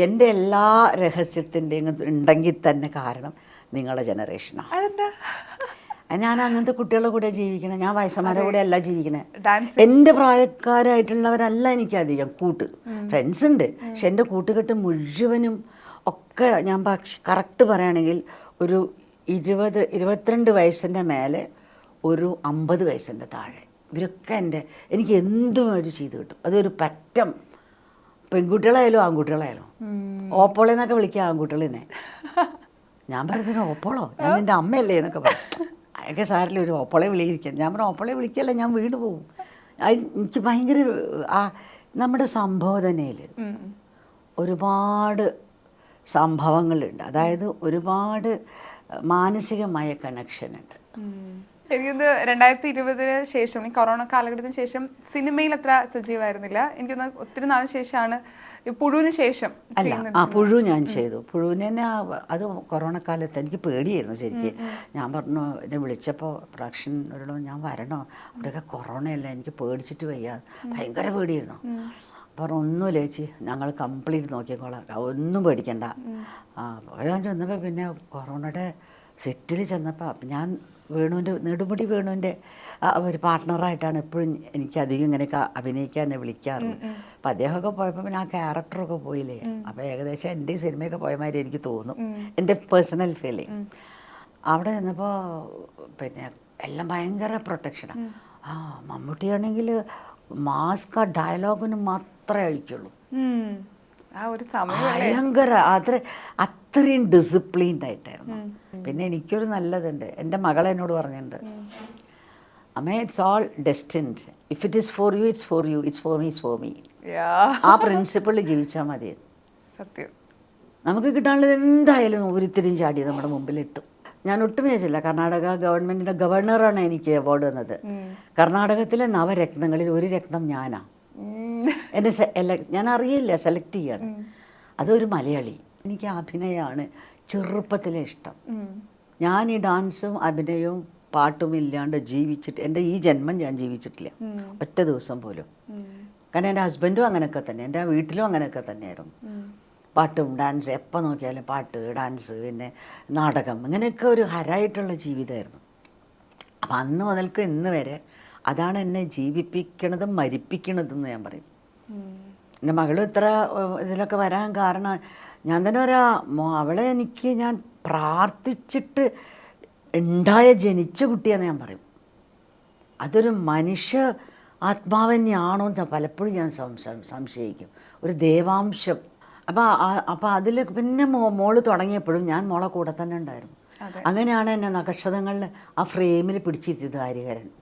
എൻ്റെ എല്ലാ രഹസ്യത്തിൻ്റെയും ഉണ്ടെങ്കിൽ തന്നെ കാരണം നിങ്ങളുടെ ജനറേഷനാണ്. അതെന്താ? ഞാൻ അങ്ങനത്തെ കുട്ടികളുടെ കൂടെ ജീവിക്കണേ, ഞാൻ വയസ്സന്മാരുടെ കൂടെ അല്ല ജീവിക്കണേ. ഡാൻസ് എൻ്റെ പ്രായക്കാരായിട്ടുള്ളവരല്ല എനിക്കധികം കൂട്ട്, ഫ്രണ്ട്സ് ഉണ്ട്. പക്ഷെ എൻ്റെ കൂട്ടുകെട്ട് മുഴുവനും ഒക്കെ ഞാൻ കറക്റ്റ് പറയുകയാണെങ്കിൽ ഒരു 22 വയസ്സിൻ്റെ മേലെ, ഒരു 50 വയസ്സിൻ്റെ താഴെ, ഇവരൊക്കെ എനിക്ക് എന്തും അവർ ചെയ്ത് കിട്ടും. അതൊരു പറ്റം പെൺകുട്ടികളായാലും ആൺകുട്ടികളായാലും. ഓപ്പോളെന്നൊക്കെ വിളിക്കുക ആൺകുട്ടികളെ. ഞാൻ പറയുന്നത് ഓപ്പോളോ, ഞാൻ നിൻ്റെ അമ്മയല്ലേ എന്നൊക്കെ പറയും. അതൊക്കെ സാരില്ല, ഒരു ഓപ്പോളെ വിളിയിരിക്കാൻ. ഞാൻ പറഞ്ഞു ഓപ്പോളെ വിളിക്കല്ല, ഞാൻ വീട് പോകും. എനിക്ക് ഭയങ്കര നമ്മുടെ സംബോധനയിൽ ഒരുപാട് സംഭവങ്ങളുണ്ട്. അതായത് ഒരുപാട് മാനസികമായ കണക്ഷനുണ്ട്. എനിക്കൊന്ന് 2020 ശേഷം, ഈ കൊറോണ കാലഘട്ടത്തിന് ശേഷം സിനിമയിൽ അത്ര സജീവമായിരുന്നില്ല. എനിക്കൊന്ന് ഒത്തിരി നാളിന് ശേഷമാണ് പുഴുവിന് ശേഷം. അല്ല, പുഴു ഞാൻ ചെയ്തു. പുഴുവിനെ അത് കൊറോണ കാലത്ത് എനിക്ക് പേടിയായിരുന്നു ശരിക്കും. ഞാൻ പറഞ്ഞു, എന്നെ വിളിച്ചപ്പോൾ പ്രൊഡക്ഷനോട് ഞാൻ വരണോ, അവിടെയൊക്കെ കൊറോണയല്ല, എനിക്ക് പേടിച്ചിട്ട് വയ്യ, ഭയങ്കര പേടിയായിരുന്നു. പറഞ്ഞു ഒന്നുമില്ല ചേച്ചി, ഞങ്ങൾ കംപ്ലീറ്റ് നോക്കിക്കോളാം, ഒന്നും പേടിക്കണ്ട. ഞാൻ ചെന്നപ്പോൾ പിന്നെ കൊറോണയുടെ സെറ്റിൽ ചെന്നപ്പോൾ ഞാൻ നെടുമുടി വേണുവിൻ്റെ ഒരു പാർട്ട്ണറായിട്ടാണ് എപ്പോഴും എനിക്കധികം ഇങ്ങനെയൊക്കെ അഭിനയിക്കാൻ എന്നെ വിളിക്കാറുണ്ട്. അപ്പം അദ്ദേഹമൊക്കെ പോയപ്പോൾ പിന്നെ ആ ക്യാരക്ടറൊക്കെ പോയില്ലേ, അപ്പോൾ ഏകദേശം എൻ്റെ ഈ സിനിമയൊക്കെ പോയ മാതിരി എനിക്ക് തോന്നും, എൻ്റെ പേഴ്സണൽ ഫീലിംഗ്. അവിടെ നിന്നപ്പോൾ പിന്നെ എല്ലാം ഭയങ്കര പ്രൊട്ടക്ഷനാണ്. മമ്മൂട്ടിയാണെങ്കിൽ മാസ്ക് ഡയലോഗിന് മാത്രമേ അഴിക്കുള്ളൂ. ഭയങ്കര അത്രയും ഡിസിപ്ലിൻഡ് ആയിട്ടായിരുന്നു. പിന്നെ എനിക്കൊരു നല്ലതുണ്ട്, എൻ്റെ മകൾ എന്നോട് പറഞ്ഞിട്ടുണ്ട്, അമ്മേ it's all destined, if it is for you it's for you, it's for me it's for me. ആ പ്രിൻസിപ്പിളിൽ ജീവിച്ചാൽ മതി. സത്യം. നമുക്ക് കിട്ടാനുള്ളത് എന്തായാലും ഒരിത്തിരിയും ചാടി നമ്മുടെ മുമ്പിലെത്തും. ഞാൻ ഒട്ടും വിചാരിച്ചില്ല, കർണാടക ഗവൺമെൻറ്റിൻ്റെ ഗവർണറാണ് എനിക്ക് അവാർഡ് തന്നത്. കർണാടകത്തിലെ നവരത്നങ്ങളിൽ ഒരു രത്നം ഞാനാണ്. എന്നെ ഞാൻ അറിയില്ല, സെലക്ട് ചെയ്യാണ്. അതൊരു മലയാളി. എനിക്ക് അഭിനയമാണ് ചെറുപ്പത്തിലെ ഇഷ്ടം. ഞാൻ ഈ ഡാൻസും അഭിനയവും പാട്ടും ഇല്ലാണ്ട് ജീവിച്ചിട്ട് എൻ്റെ ഈ ജന്മം ഞാൻ ജീവിച്ചിട്ടില്ല ഒറ്റ ദിവസം പോലും. കാരണം എൻ്റെ ഹസ്ബൻഡും അങ്ങനെയൊക്കെ തന്നെ, എൻ്റെ വീട്ടിലും അങ്ങനെയൊക്കെ തന്നെയായിരുന്നു. പാട്ടും ഡാൻസ്, എപ്പോൾ നോക്കിയാലും പാട്ട്, ഡാൻസ്, പിന്നെ നാടകം, അങ്ങനെയൊക്കെ ഒരു ഹരായിട്ടുള്ള ജീവിതമായിരുന്നു. അപ്പം അന്ന് മുതൽക്ക് ഇന്ന് വരെ അതാണ് എന്നെ ജീവിപ്പിക്കണതും മരിപ്പിക്കണതെന്ന് ഞാൻ പറയും. എൻ്റെ മകളും ഇത്ര ഇതിലൊക്കെ വരാൻ കാരണം ഞാൻ തന്നെ അവളെ എനിക്ക് ഞാൻ പ്രാർത്ഥിച്ചിട്ട് ജനിച്ച കുട്ടിയാന്ന് ഞാൻ പറയും. അതൊരു മനുഷ്യ ആത്മാവ് തന്നെയാണോ എന്ന് പലപ്പോഴും ഞാൻ സംശയിക്കും, ഒരു ദേവാംശം. അപ്പോൾ അതിൽ പിന്നെ മോള് തുടങ്ങിയപ്പോഴും ഞാൻ മോളെ കൂടെ തന്നെ ഉണ്ടായിരുന്നു. അങ്ങനെയാണ് എന്നെ നക്ഷത്രങ്ങളിൽ ആ ഫ്രെയിമിൽ പിടിച്ചിരുത്തിയത് ഹരിഹരൻ.